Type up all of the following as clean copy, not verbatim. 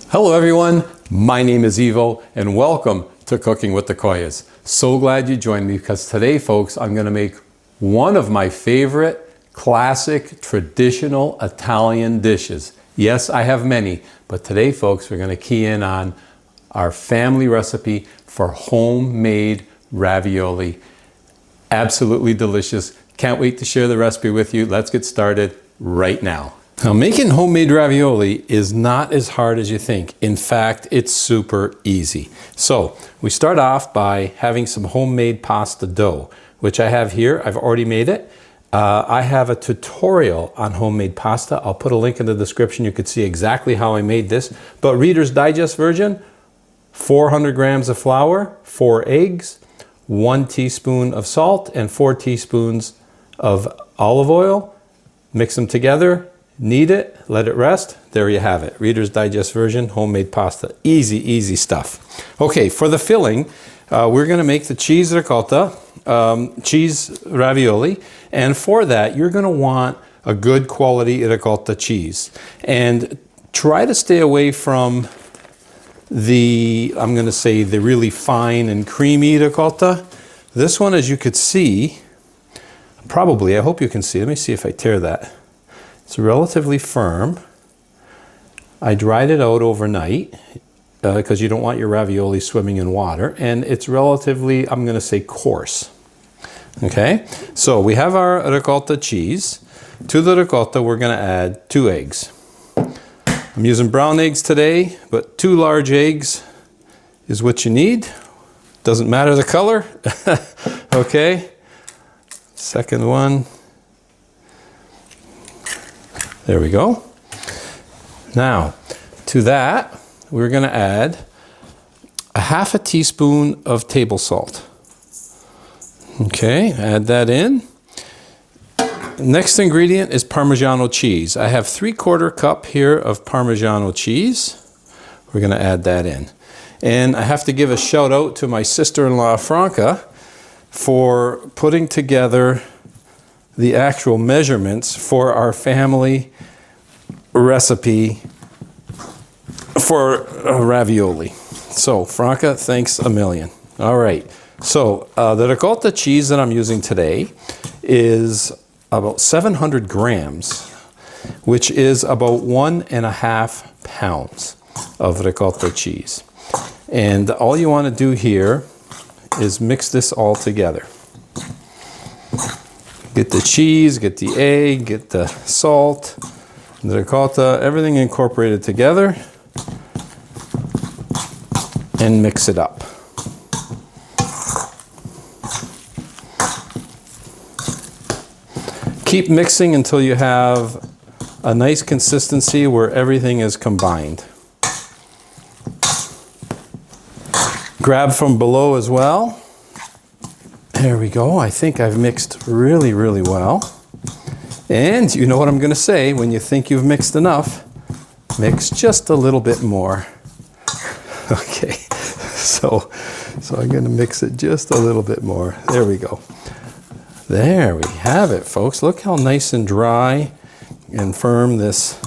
Hello everyone, my name is EVOO and welcome to Cooking with the Koyas. So glad you joined me because today folks I'm going to make one of my favorite classic traditional Italian dishes. Yes, I have many, but today folks we're going to key in on our family recipe for homemade ravioli. Absolutely delicious. Can't wait to share the recipe with you. Let's get started right now. Now, making homemade ravioli is not as hard as you think. In fact, it's super easy. So we start off by having some homemade pasta dough, which I have here. I've already made it. I have a tutorial on homemade pasta. I'll put a link in the description. You could see exactly how I made this. But Reader's Digest version, 400 grams of flour, 4 eggs, 1 teaspoon of salt, and 4 teaspoons of olive oil. Mix them together. Knead it, let it rest. There you have it. Reader's Digest version, homemade pasta. Easy, easy stuff. Okay, for the filling, we're going to make the cheese ricotta, cheese ravioli. And for that, you're going to want a good quality ricotta cheese. And try to stay away from the, I'm going to say, the really fine and creamy ricotta. This one, as you could see, probably, I hope you can see. Let me see if I tear that. It's relatively firm. I dried it out overnight because you don't want your ravioli swimming in water. And it's relatively, I'm going to say, coarse. Okay, so we have our ricotta cheese. To the ricotta, we're going to add 2 eggs. I'm using brown eggs today, but 2 large eggs is what you need. Doesn't matter the color. Okay, second one. There we go. Now, to that, we're going to add a half a teaspoon of table salt. Okay, add that in. Next ingredient is Parmigiano cheese. I have 3/4 cup here of Parmigiano cheese. We're going to add that in. And I have to give a shout out to my sister-in-law, Franca, for putting together the actual measurements for our family recipe for ravioli. So, Franca, thanks a million. All right. So, the ricotta cheese that I'm using today is about 700 grams, which is about 1.5 pounds of ricotta cheese. And all you want to do here is mix this all together. Get the cheese, get the egg, get the salt, the ricotta, everything incorporated together, and mix it up. Keep mixing until you have a nice consistency where everything is combined. Grab from below as well. There we go. I think I've mixed really, really well. And you know what I'm going to say, when you think you've mixed enough, mix just a little bit more. Okay, so I'm going to mix it just a little bit more. There we go. There we have it, folks. Look how nice and dry and firm this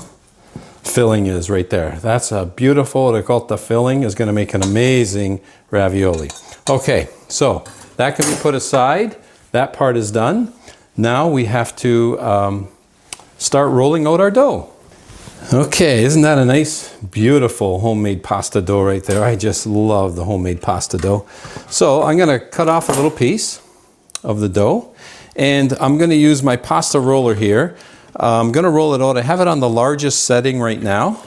filling is right there. That's a beautiful ricotta filling. Is going to make an amazing ravioli. Okay, so that can be put aside. That part is done. Now we have to start rolling out our dough. Okay, isn't that a nice, beautiful homemade pasta dough right there? I just love the homemade pasta dough. So I'm going to cut off a little piece of the dough, and I'm going to use my pasta roller here. I'm going to roll it out. I have it on the largest setting right now.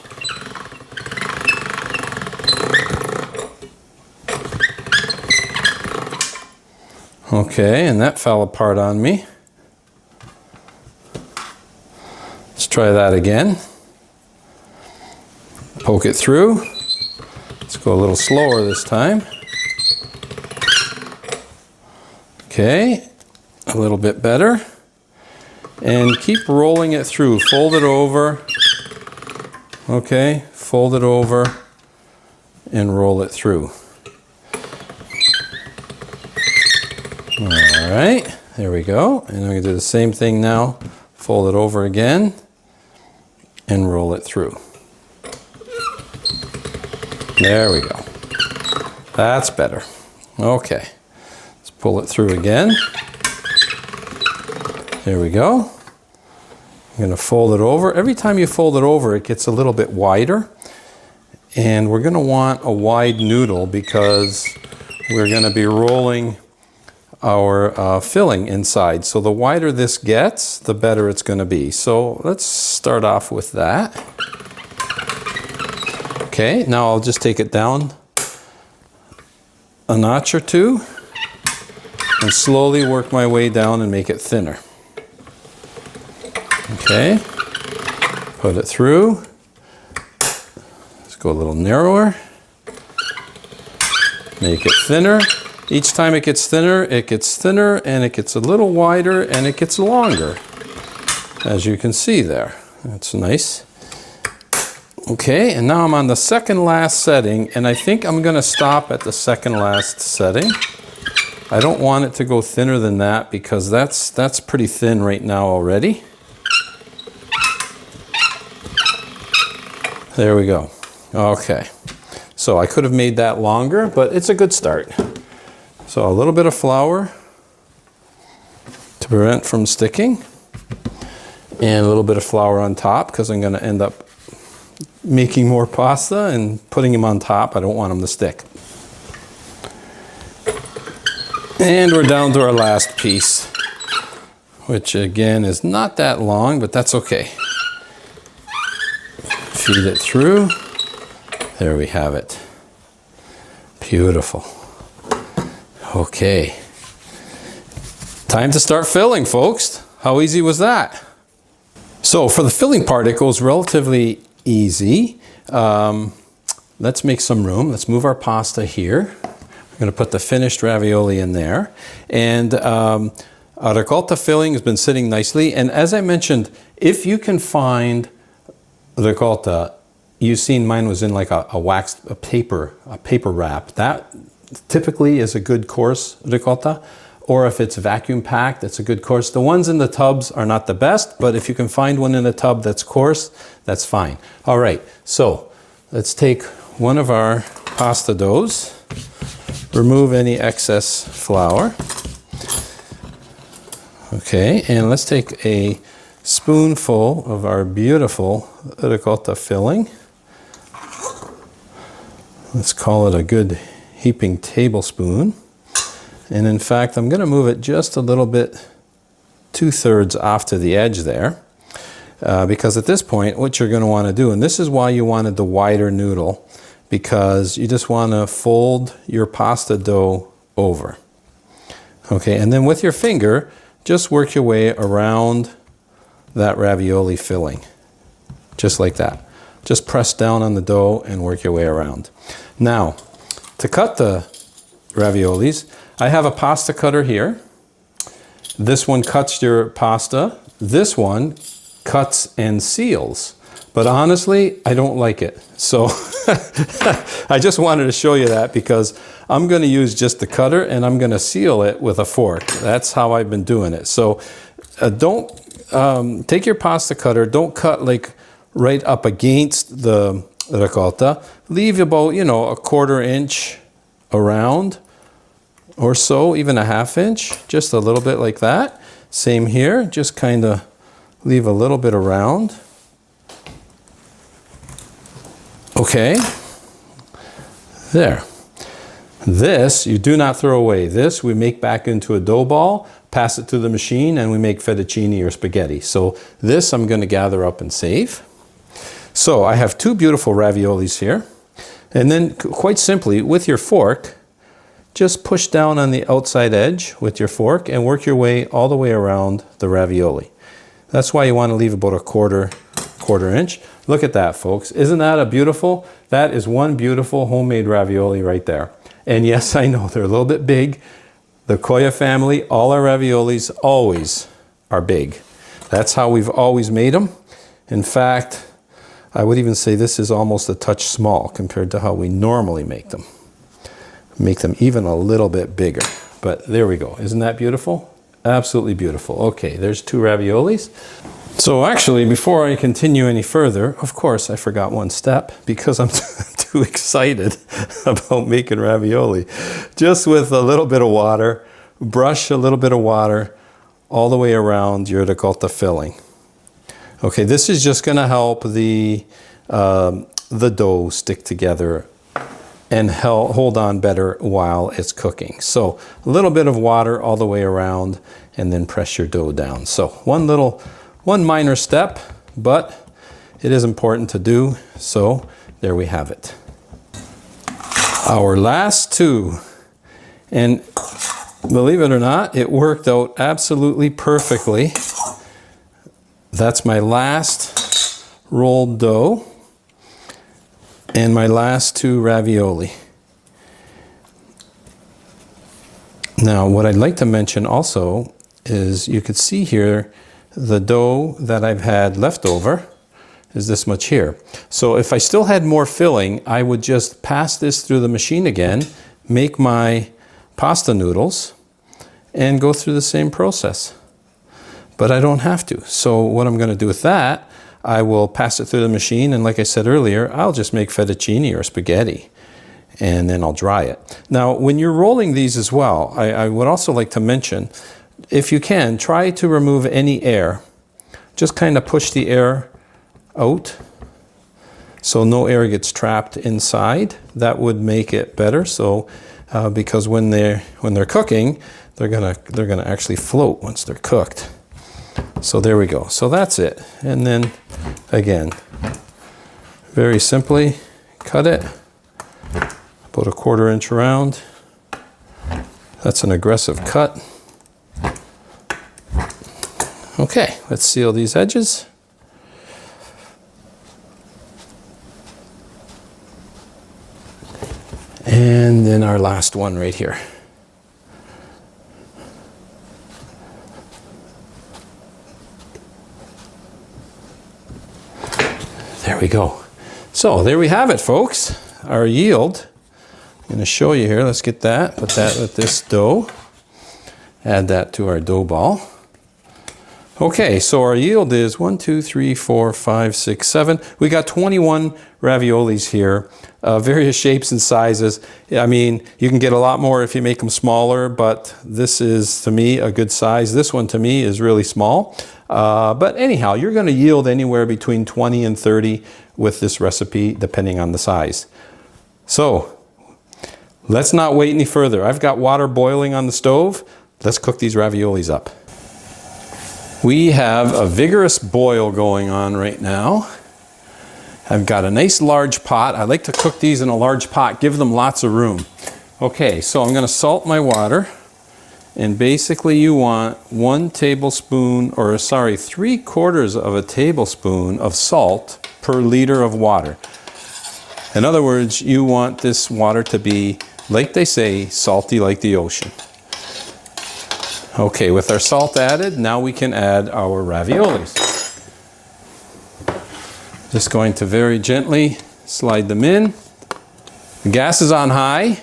Okay, and that fell apart on me. Let's try that again. Poke it through. Let's go a little slower this time. Okay, a little bit better. And keep rolling it through. Fold it over. Okay, fold it over and roll it through. All right, there we go. And I'm going to do the same thing now. Fold it over again and roll it through. There we go. That's better. Okay, let's pull it through again. There we go. I'm going to fold it over. Every time you fold it over, it gets a little bit wider. And we're going to want a wide noodle because we're going to be rolling our filling inside. So the wider this gets, the better it's going to be. So let's start off with that. Okay, now I'll just take it down a notch or two and slowly work my way down and make it thinner. Okay, put it through. Let's go a little narrower. Make it thinner. Each time it gets thinner, and it gets a little wider, and it gets longer. As you can see there. That's nice. Okay, and now I'm on the second last setting, and I think I'm going to stop at the second last setting. I don't want it to go thinner than that because that's pretty thin right now already. There we go. Okay, so I could have made that longer, but it's a good start. So a little bit of flour to prevent from sticking, and a little bit of flour on top because I'm going to end up making more pasta and putting them on top. I don't want them to stick. And we're down to our last piece, which again is not that long, but that's okay. Feed it through. There we have it. Beautiful. Okay. Time to start filling, folks. How easy was that? So for the filling part, it goes relatively easy. Let's make some room. Let's move our pasta here. We're going to put the finished ravioli in there. And our ricotta filling has been sitting nicely. And as I mentioned, if you can find ricotta, you've seen mine was in like a paper wrap. That typically is a good coarse ricotta. Or if it's vacuum packed, it's a good coarse. The ones in the tubs are not the best, but if you can find one in a tub that's coarse, that's fine. All right, so let's take one of our pasta doughs, remove any excess flour. Okay, and let's take a spoonful of our beautiful ricotta filling. Let's call it a good heaping tablespoon. And in fact, I'm going to move it just a little bit, 2/3 off to the edge there. Because at this point, what you're going to want to do, and this is why you wanted the wider noodle, because you just want to fold your pasta dough over. Okay, and then with your finger, just work your way around that ravioli filling. Just like that. Just press down on the dough and work your way around. Now, to cut the raviolis, I have a pasta cutter here. This one cuts your pasta. This one cuts and seals. But honestly, I don't like it. So I just wanted to show you that because I'm going to use just the cutter and I'm going to seal it with a fork. That's how I've been doing it. So don't take your pasta cutter. Don't cut like right up against the ricotta. Leave about, a 1/4 inch around or so, even a 1/2 inch, just a little bit like that. Same here, just kind of leave a little bit around. Okay, there. This you do not throw away. This we make back into a dough ball, pass it to the machine, and we make fettuccine or spaghetti. So this I'm going to gather up and save. So I have 2 beautiful raviolis here. And then quite simply, with your fork, just push down on the outside edge with your fork and work your way all the way around the ravioli. That's why you want to leave about a quarter inch. Look at that, folks. Isn't that a beautiful? That is one beautiful homemade ravioli right there. And yes, I know they're a little bit big. The Coia family, all our raviolis always are big. That's how we've always made them. In fact, I would even say this is almost a touch small compared to how we normally make them. Make them even a little bit bigger. But there we go. Isn't that beautiful? Absolutely beautiful. Okay, there's 2 raviolis. So actually, before I continue any further, of course, I forgot one step because I'm too excited about making ravioli. Just with a little bit of water, brush a little bit of water all the way around your ricotta filling. Okay, this is just going to help the dough stick together and hold on better while it's cooking. So a little bit of water all the way around, and then press your dough down. So one minor step, but it is important to do. So there we have it. Our last two, and believe it or not, it worked out absolutely perfectly. That's my last rolled dough and my last two ravioli. Now, what I'd like to mention also is you could see here the dough that I've had left over is this much here. So if I still had more filling, I would just pass this through the machine again, make my pasta noodles, and go through the same process. But I don't have to. So what I'm going to do with that, I will pass it through the machine, and like I said earlier, I'll just make fettuccine or spaghetti, and then I'll dry it. Now, when you're rolling these as well, I would also like to mention, if you can, try to remove any air. Just kind of push the air out so no air gets trapped inside. That would make it better. So because when they're cooking, they're gonna actually float once they're cooked. So there we go. So that's it. And then again, very simply cut it about 1/4 inch around. That's an aggressive cut. Okay, let's seal these edges. And then our last one right here. There we go. So there we have it, folks. Our yield. I'm going to show you here. Let's get that. Put that with this dough. Add that to our dough ball. Okay, so our yield is 1, 2, 3, 4, 5, 6, 7. We got 21 raviolis here, various shapes and sizes. I mean, you can get a lot more if you make them smaller, but this is, to me, a good size. This one, to me, is really small. But anyhow, you're going to yield anywhere between 20 and 30 with this recipe, depending on the size. So, let's not wait any further. I've got water boiling on the stove. Let's cook these raviolis up. We have a vigorous boil going on right now. I've got a nice large pot. I like to cook these in a large pot, give them lots of room. Okay, so I'm going to salt my water. And basically you want 1 tablespoon, or sorry, 3/4 of a tablespoon of salt per liter of water. In other words, you want this water to be, like they say, salty like the ocean. Okay, with our salt added, now we can add our raviolis. Just going to very gently slide them in. The gas is on high.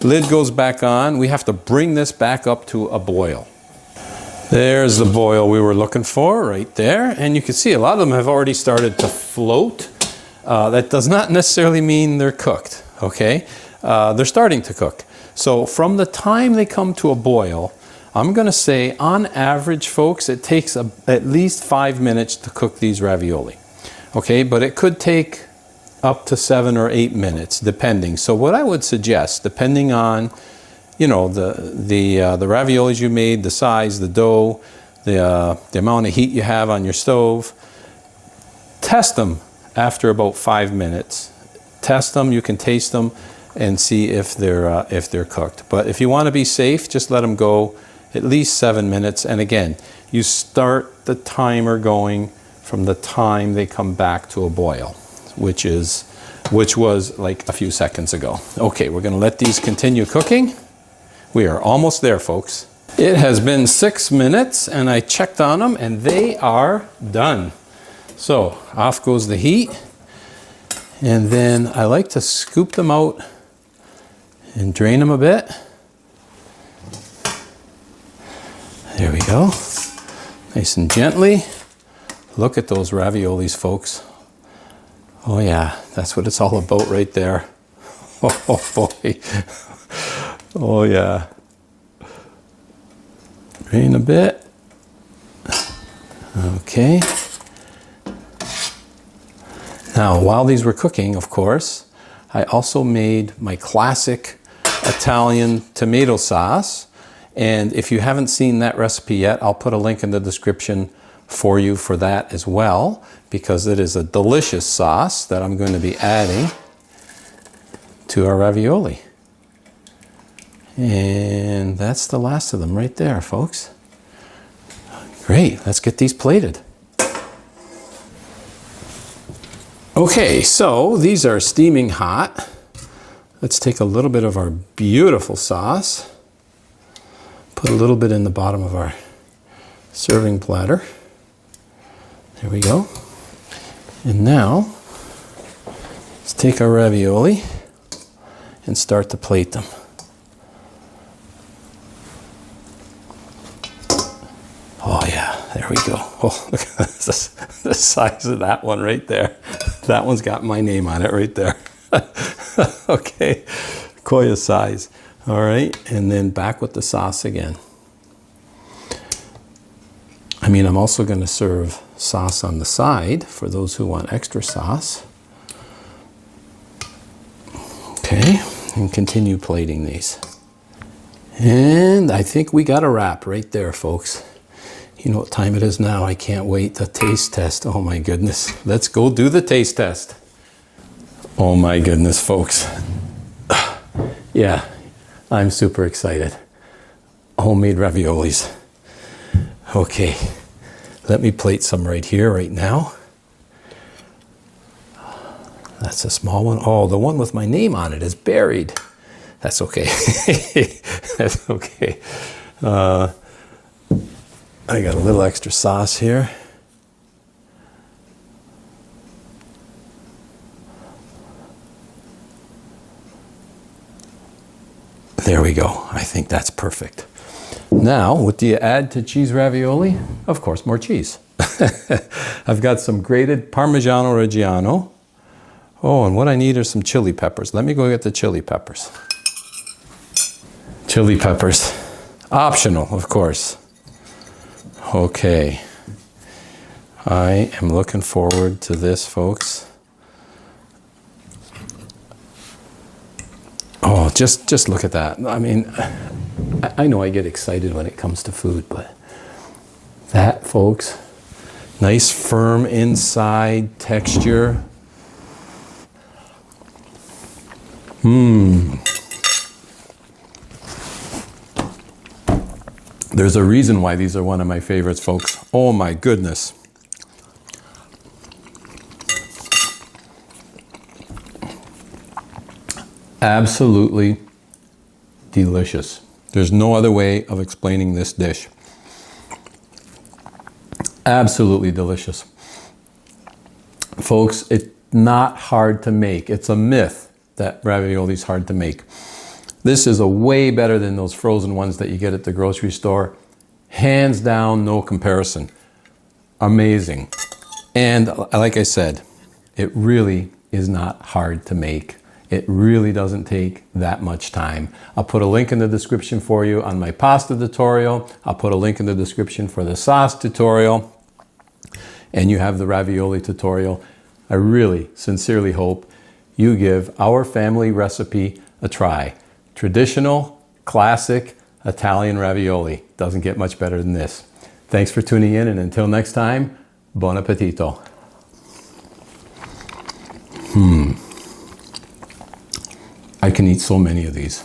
Lid goes back on. We have to bring this back up to a boil. There's the boil we were looking for right there. And you can see a lot of them have already started to float. That does not necessarily mean they're cooked, okay? They're starting to cook. So from the time they come to a boil, I'm going to say on average, folks, it takes at least 5 minutes to cook these ravioli. Okay, but it could take up to 7 or 8 minutes, depending. So what I would suggest, depending on, you know, the raviolis you made, the size, the dough, the amount of heat you have on your stove, test them after about 5 minutes. Test them, you can taste them and see if they're cooked. But if you want to be safe, just let them go at least 7 minutes. And again, you start the timer going from the time they come back to a boil, which was like a few seconds ago. Okay, we're going to let these continue cooking. We are almost there, folks. It has been 6 minutes and I checked on them and they are done. So off goes the heat. And then I like to scoop them out and drain them a bit. There we go. Nice and gently. Look at those raviolis, folks. Oh yeah, that's what it's all about right there. Oh boy. Oh yeah. Drain a bit. Okay. Now, while these were cooking, of course, I also made my classic Italian tomato sauce. And if you haven't seen that recipe yet, I'll put a link in the description for you for that as well, because it is a delicious sauce that I'm going to be adding to our ravioli. And that's the last of them right there, folks. Great, let's get these plated. Okay, so these are steaming hot. Let's take a little bit of our beautiful sauce, put a little bit in the bottom of our serving platter. There we go. And now, let's take our ravioli and start to plate them. Oh yeah, there we go. Oh, look at this, the size of that one right there. That one's got my name on it right there. Okay, Koya size. All right, and then back with the sauce again. I mean, I'm also going to serve sauce on the side for those who want extra sauce. Okay, and continue plating these. And I think we got a wrap right there, folks. You know what time it is now. I can't wait. The taste test. Oh my goodness. Let's go do the taste test. Oh my goodness, folks. Yeah, I'm super excited. Homemade raviolis. Okay, let me plate some right here, right now. That's a small one. Oh, the one with my name on it is buried. That's okay. That's okay. I got a little extra sauce here. There we go. I think that's perfect. Now, what do you add to cheese ravioli? Of course, more cheese. I've got some grated Parmigiano Reggiano. Oh, and what I need are some chili peppers. Let me go get the chili peppers. Chili peppers. Optional, of course. Okay. I am looking forward to this, folks. Oh, just look at that. I mean, I know I get excited when it comes to food, but that, folks, nice firm inside texture. There's a reason why these are one of my favorites, folks. Oh my goodness. Absolutely delicious. There's no other way of explaining this dish. Absolutely delicious. Folks, it's not hard to make. It's a myth that ravioli is hard to make. This is a way better than those frozen ones that you get at the grocery store. Hands down, no comparison. Amazing. And like I said, it really is not hard to make. It really doesn't take that much time. I'll put a link in the description for you on my pasta tutorial. I'll put a link in the description for the sauce tutorial. And you have the ravioli tutorial. I really sincerely hope you give our family recipe a try. Traditional, classic Italian ravioli. Doesn't get much better than this. Thanks for tuning in, and until next time, buon appetito. I can eat so many of these.